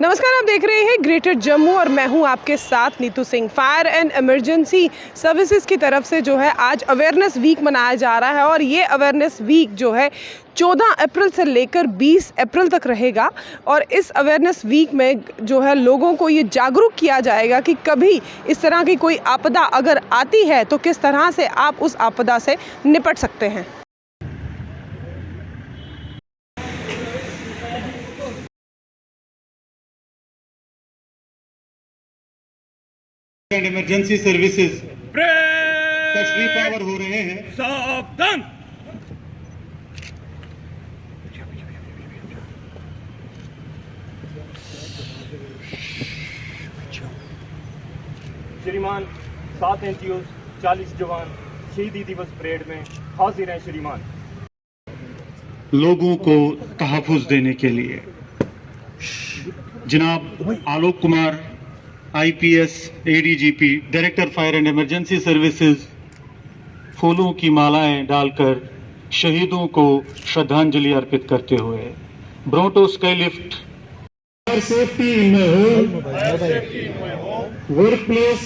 नमस्कार, आप देख रहे हैं ग्रेटर जम्मू और मैं हूं आपके साथ Neetu Singh. Fire and emergency services की तरफ से जो है आज अवेयरनेस वीक मनाया जा रहा है और ये अवेयरनेस वीक जो है 14 अप्रैल से लेकर 20 अप्रैल तक रहेगा। और इस अवेयरनेस वीक में जो है लोगों को ये जागरूक किया जाएगा कि कभी इस तरह की कोई आपदा अगर आती है तो किस तरह से आप उस आपदा से निपट सकते हैं। And emergency services free power हो रहे हैं। सावधान। श्रीमान 7 एनजीओ 40 जवान शहीदी दिवस परेड में हाजिर हैं। श्रीमान, लोगों को तहफ़्फ़ुज़ देने के लिए जनाब Alok Kumar IPS ADGP director fire and emergency services फूलों की मालाएं डालकर शहीदों को श्रद्धांजलि अर्पित करते हुए Bronto Skylift fire safety in my home workplace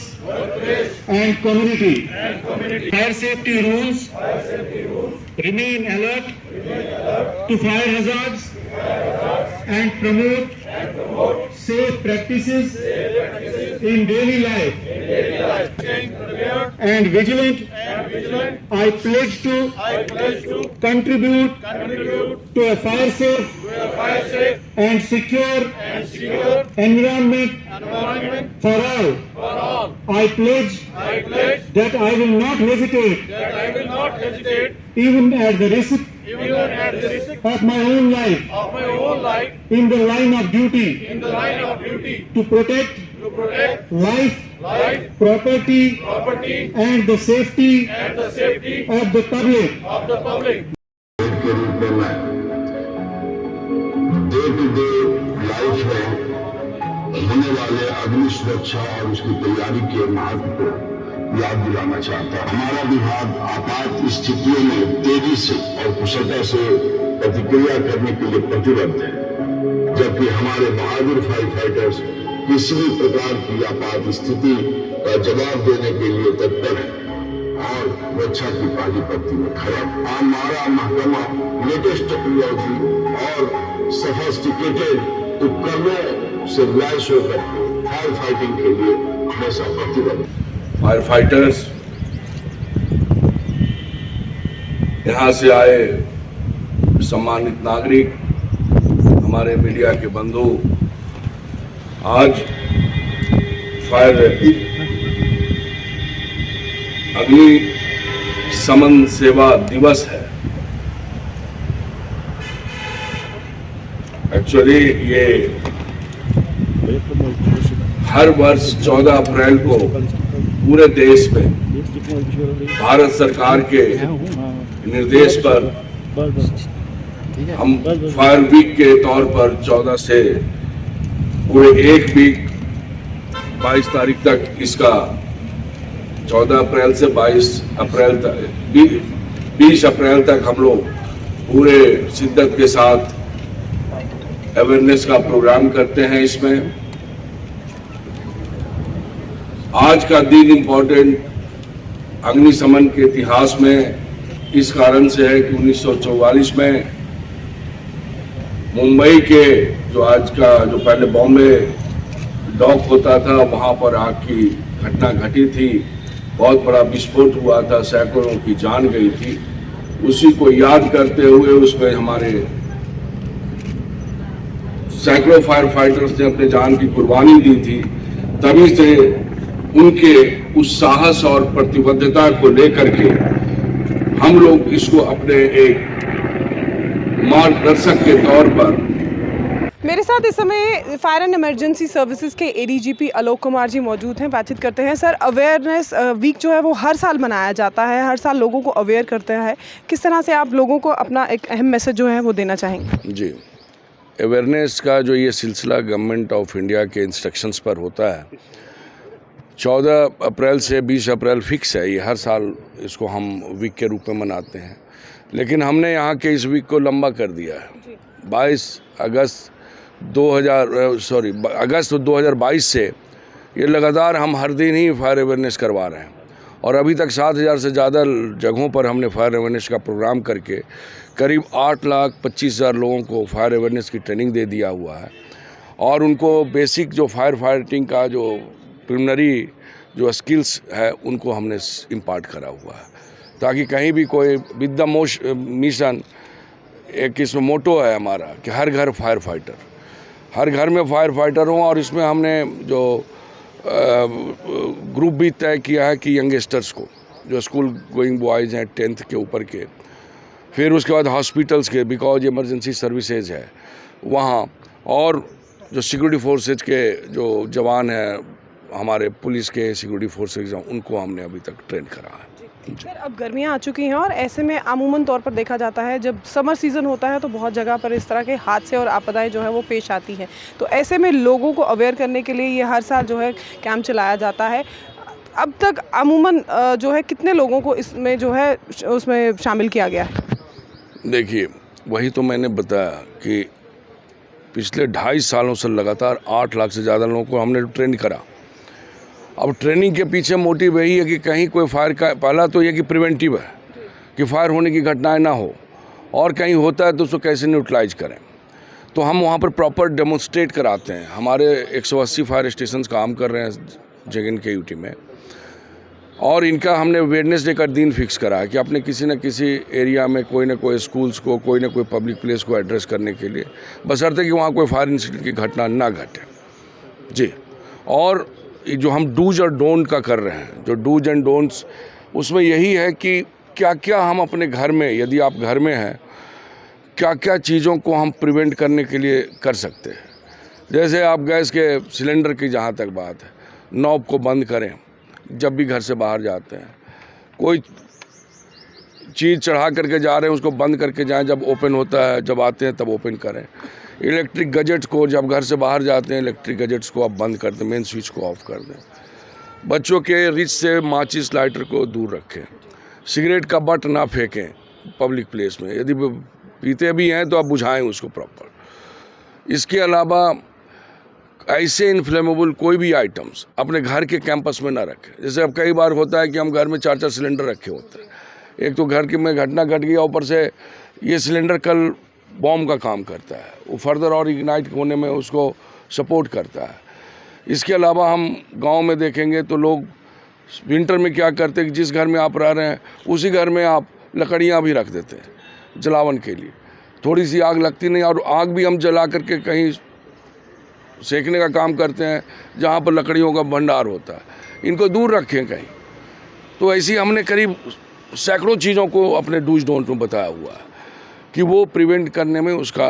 and community fire safety rules remain alert to fire hazards and promote safe practices in daily life and vigilant. I pledge to contribute to a fire safe and secure environment for all. I pledge that I will not hesitate even at the risk of my own life in the line of duty to protect life, property and the safety of the public. के रूप में मैं day to day life में होने वाले अग्नि सुरक्षा और उसकी तैयारी के महत्व को याद दिलाना चाहता हूं। हमारा विभाग आपात स्थितियों में तेजी से और कुशलता से प्रतिक्रिया करने के लिए प्रतिबद्ध है, जबकि हमारे बहादुर फायर फाइटर्स किसी भी प्रकार की आपात स्थिति का जवाब देने के लिए तत्पर है और रक्षा की पानीपट्टी में खड़ा। हमारा महकमा लेटेस्ट टेक्नोलॉजी और सोफिस्टिकेटेड उपकरणों से लैस होकर फायर फाइटिंग के लिए हमेशा प्रतिबद्ध। फायर फाइटर्स, यहाँ से आए सम्मानित नागरिक, हमारे मीडिया के बंधु, आज फायर अग्नि शमन सेवा दिवस है। एक्चुअली ये हर वर्ष 14 अप्रैल को पूरे देश में भारत सरकार के निर्देश पर हम फायर वीक के तौर पर 14 से पूरे एक वीक 22 तारीख तक, इसका 14 अप्रैल से 22 अप्रैल तक 20 अप्रैल तक हम लोग पूरे शिद्दत के साथ अवेयरनेस का प्रोग्राम करते हैं। इसमें आज का दिन इम्पोर्टेंट अग्निशमन के इतिहास में इस कारण से है कि 1944 में मुंबई के जो आज का जो पहले बॉम्बे डॉक होता था, वहां पर आग की घटना घटी थी, बहुत बड़ा विस्फोट हुआ था, सैकड़ों की जान गई थी। उसी को याद करते हुए उसमें हमारे सैकड़ों फायर फाइटर्स ने अपने जान की कुर्बानी दी थी। तभी से उनके उस साहस और प्रतिबद्धता को लेकर के हम लोग इसको अपने एक मार्गदर्शक के तौर पर। मेरे साथ इस समय फायर एंड इमरजेंसी सर्विसेज के ADGP आलोक कुमार जी मौजूद हैं। बातचीत करते हैं। सर, अवेयरनेस वीक जो है वो हर साल मनाया जाता है, हर साल लोगों को अवेयर करता है। किस तरह से आप लोगों को अपना एक अहम मैसेज जो है वो देना चाहेंगे? जी, अवेयरनेस का जो ये सिलसिला गवर्नमेंट ऑफ इंडिया के इंस्ट्रक्शंस पर होता है, 14 अप्रैल से 20 अप्रैल फिक्स है। ये हर साल इसको हम वीक के रूप में मनाते हैं, लेकिन हमने यहाँ के इस वीक को लंबा कर दिया है। 22 अगस्त अगस्त 2022 से ये लगातार हम हर दिन ही फायर अवेयरनेस करवा रहे हैं और अभी तक 7,000 से ज़्यादा जगहों पर हमने फायर अवेयरनेस का प्रोग्राम करके करीब 8,25,000 लोगों को फायर अवेयरनेस की ट्रेनिंग दे दिया हुआ है और उनको बेसिक जो फायर फाइटिंग का जो प्रिलिमिनरी जो स्किल्स है उनको हमने इम्पार्ट करा हुआ है ताकि कहीं भी कोई विद द मिशन एक इसमें मोटो है हमारा कि हर घर फायर फाइटर, हर घर में फायर फाइटर हों। और इसमें हमने जो ग्रुप भी तय किया है कि यंगस्टर्स को जो स्कूल गोइंग बॉयज़ हैं 10th के ऊपर के, फिर उसके बाद हॉस्पिटल्स के बिकॉज इमरजेंसी सर्विसेज है वहाँ, और जो सिक्योरिटी फोर्सेज के जो जवान हैं हमारे पुलिस के सिक्योरिटी फोर्सेज उनको हमने अभी तक ट्रेन करा है। सर अब गर्मियाँ आ चुकी हैं और ऐसे में अमूमन तौर पर देखा जाता है जब समर सीज़न होता है तो बहुत जगह पर इस तरह के हादसे और आपदाएं जो है वो पेश आती हैं। तो ऐसे में लोगों को अवेयर करने के लिए ये हर साल जो है कैंप चलाया जाता है। अब तक अमूमन जो है कितने लोगों को इसमें जो है उसमें शामिल किया गया है? देखिए वही तो मैंने बताया कि पिछले 2.5 सालों से लगातार 8 लाख से ज़्यादा लोगों को हमने ट्रेन करा। अब ट्रेनिंग के पीछे मोटिव यही है कि कहीं कोई फायर का, पहला तो ये कि प्रिवेंटिव है कि फायर होने की घटनाएं ना हो, और कहीं होता है तो उसको कैसे न्यूट्रलाइज करें। तो हम वहाँ पर प्रॉपर डेमोन्स्ट्रेट कराते हैं। हमारे 180 फायर स्टेशन काम कर रहे हैं जगन के यूटी में, और इनका हमने वेडनेसडे का दिन फिक्स करा है कि अपने किसी न किसी एरिया में कोई ना कोई स्कूल्स को, कोई ना कोई पब्लिक प्लेस को एड्रेस करने के लिए, बशर्ते कि वहाँ कोई फायर इंसिडेंट की घटना ना घटे जी। और जो हम डूज और डोंट का कर रहे हैं, जो डूज एंड डोंट्स, उसमें यही है कि क्या क्या हम अपने घर में, यदि आप घर में हैं, क्या क्या चीज़ों को हम प्रिवेंट करने के लिए कर सकते हैं। जैसे आप गैस के सिलेंडर की जहाँ तक बात है, नॉब को बंद करें जब भी घर से बाहर जाते हैं। कोई चीज़ चढ़ा करके जा रहे हैं उसको बंद करके जाएं, जब ओपन होता है, जब आते हैं तब ओपन करें। इलेक्ट्रिक गैजेट्स को जब घर से बाहर जाते हैं, इलेक्ट्रिक गैजेट्स को आप बंद कर दें, मेन स्विच को ऑफ कर दें। बच्चों के रिच से माचिस लाइटर को दूर रखें। सिगरेट का बट ना फेंकें पब्लिक प्लेस में, यदि पीते भी हैं तो आप बुझाएं उसको प्रॉपर। इसके अलावा ऐसे इनफ्लेमेबल कोई भी आइटम्स अपने घर के कैंपस में ना रखें। जैसे अब कई बार होता है कि हम घर में 4-4 सिलेंडर रखे होते हैं, एक तो घर की में घटना घट गई, ऊपर से ये सिलेंडर कल बॉम्ब का काम करता है, वो फर्दर और इग्नाइट होने में उसको सपोर्ट करता है। इसके अलावा हम गांव में देखेंगे तो लोग विंटर में क्या करते हैं कि जिस घर में आप रह रहे हैं उसी घर में आप लकड़ियां भी रख देते हैं जलावन के लिए। थोड़ी सी आग लगती नहीं, और आग भी हम जला करके कहीं सेकने का काम करते हैं जहाँ पर लकड़ियों का भंडार होता है, इनको दूर रखें कहीं। तो ऐसी हमने करीब सैकड़ों चीज़ों को अपने डूज डोंट में बताया हुआ है कि वो प्रिवेंट करने में उसका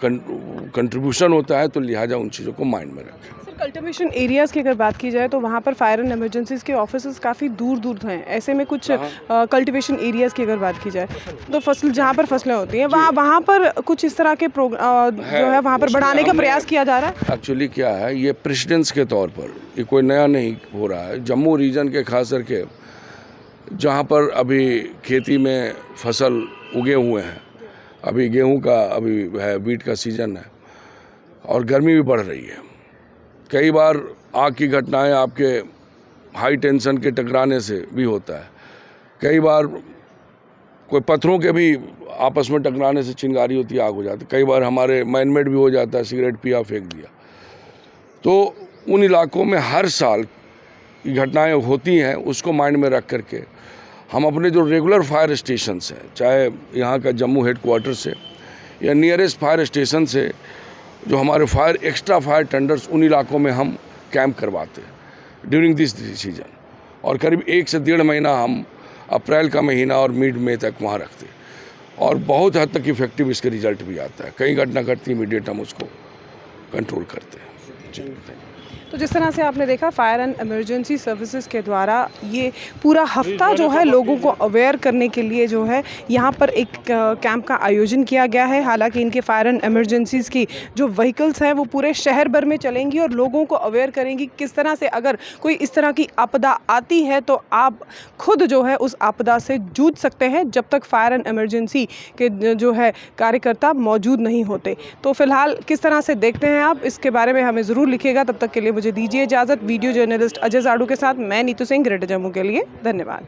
कंट्रीब्यूशन होता है, तो लिहाजा उन चीज़ों को माइंड में रखें। सर कल्टिवेशन एरियाज़ की अगर बात की जाए तो वहाँ पर फायर एंड इमरजेंसीज़ के ऑफिस काफ़ी दूर दूर हैं। ऐसे में कुछ कल्टिवेशन एरियाज़ की अगर बात की जाए तो फसल जहाँ पर फसलें होती हैं वहाँ पर कुछ इस तरह के जो है वहाँ पर बढ़ाने का प्रयास किया जा रहा है। एक्चुअली क्या है, ये प्रेसिडेंस के तौर पर, ये कोई नया नहीं हो रहा है। जम्मू रीजन के खास करके जहाँ पर अभी खेती में फसल उगे हुए हैं, अभी गेहूं का अभी है, वीट का सीज़न है, और गर्मी भी बढ़ रही है। कई बार आग की घटनाएं आपके हाई टेंशन के टकराने से भी होता है। कई बार कोई पत्थरों के भी आपस में टकराने से चिंगारी होती है, आग हो जाती है। कई बार हमारे मैनमेड भी हो जाता है, सिगरेट पिया फेंक दिया। तो उन इलाकों में हर साल की घटनाएं होती हैं, उसको माइंड में रख करके हम अपने जो रेगुलर फायर स्टेशंस हैं, चाहे यहाँ का जम्मू हेडक्वार्टर से या नियरेस्ट फायर स्टेशन से, जो हमारे फायर एक्स्ट्रा फायर टेंडर्स, उन इलाकों में हम कैंप करवाते हैं ड्यूरिंग दिस सीजन। और करीब 1 से 1.5 महीना हम अप्रैल का महीना और मिड मई तक वहाँ रखते हैं, और बहुत हद तक इफेक्टिव इसके रिजल्ट भी आता है। कई घटना घटती इमीडिएट हम उसको कंट्रोल करते हैं। तो जिस तरह से आपने देखा फायर एंड इमरजेंसी सर्विसेज के द्वारा ये पूरा हफ्ता जो है लोगों को अवेयर करने के लिए जो है यहाँ पर एक कैंप का आयोजन किया गया है। हालांकि इनके फायर एंड इमरजेंसीज़ की जो व्हीकल्स हैं वो पूरे शहर भर में चलेंगी और लोगों को अवेयर करेंगी किस तरह से अगर कोई इस तरह की आपदा आती है तो आप खुद जो है उस आपदा से जूझ सकते हैं जब तक फायर एंड इमरजेंसी के जो है कार्यकर्ता मौजूद नहीं होते। तो फिलहाल किस तरह से देखते हैं आप, इसके बारे में हमें ज़रूर लिखिएगा। तब तक के लिए मुझे दीजिए इजाज़त। वीडियो जर्नलिस्ट अजय जाड़ू के साथ मैं नीतू सिंह, ग्रेटर जम्मू के लिए। धन्यवाद।